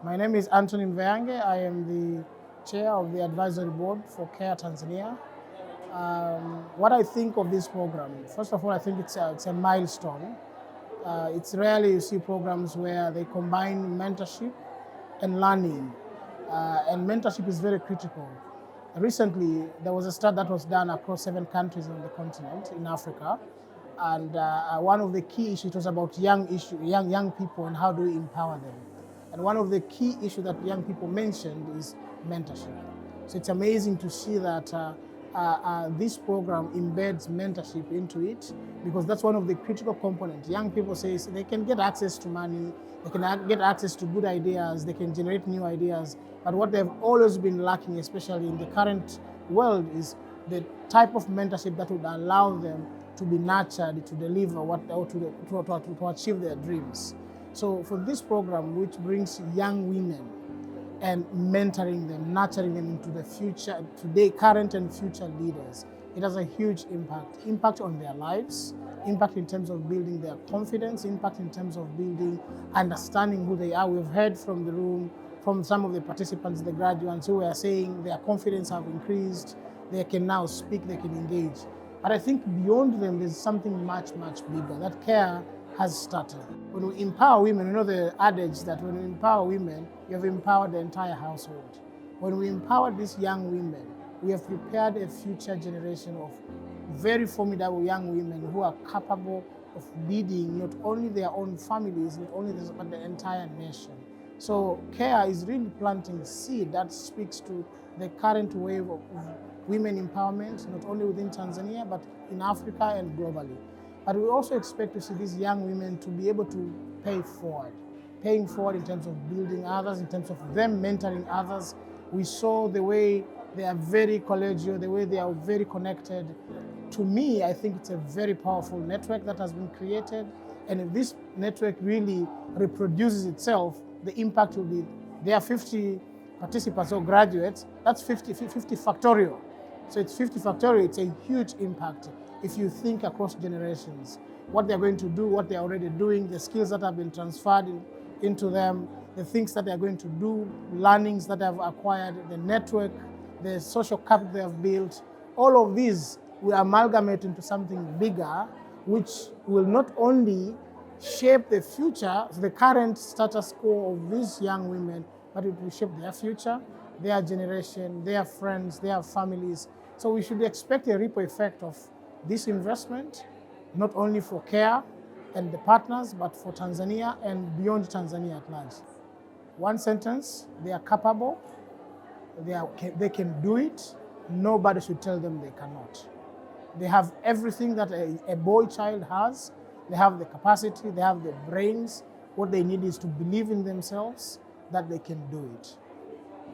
My name is Anthony Mveyange. I am the chair of the advisory board for CARE Tanzania. What I think of this program, first of all, I think it's a milestone. It's rarely you see programs where they combine mentorship and learning, and mentorship is very critical. Recently, there was a study that was done across 7 countries on the continent in Africa, and one of the key issues was about young people and how do we empower them. And one of the key issues that young people mentioned is mentorship. So it's amazing to see that this program embeds mentorship into it, because that's one of the critical components. Young people say they can get access to money, they can get access to good ideas, they can generate new ideas, but what they've always been lacking, especially in the current world, is the type of mentorship that would allow them to be nurtured to deliver to achieve their dreams. So for this program, which brings young women and mentoring them, nurturing them into the future, today, current and future leaders, it has a huge impact on their lives, impact in terms of building their confidence, impact in terms of building, understanding who they are. We've heard from the room, from some of the participants, the graduates, who are saying their confidence have increased, they can now speak, they can engage. But I think beyond them, there's something much, much bigger that CARE has started. When we empower women, you know the adage that when we empower women, you have empowered the entire household. When we empower these young women, we have prepared a future generation of very formidable young women who are capable of leading not only their own families, not only this, but the entire nation. So CARE is really planting a seed that speaks to the current wave of women empowerment, not only within Tanzania, but in Africa and globally. But we also expect to see these young women to be able to paying forward in terms of building others, in terms of them mentoring others. We saw the way they are very collegial, the way they are very connected. To me, I think it's a very powerful network that has been created. And if this network really reproduces itself, the impact will be, there are 50 participants or graduates, that's 50 factorial. So it's 50 factorial, it's a huge impact if you think across generations. What they're going to do, what they're already doing, the skills that have been transferred into them, the things that they're going to do, learnings that they've acquired, the network, the social capital they have built, all of these will amalgamate into something bigger, which will not only shape the future, the current status quo of these young women, but it will shape their future, their generation, their friends, their families. So we should expect a ripple effect of this investment, not only for CARE and the partners, but for Tanzania and beyond Tanzania at large. One sentence: they are capable, they can do it, nobody should tell them they cannot. They have everything that a boy child has. They have the capacity, they have the brains. What they need is to believe in themselves that they can do it.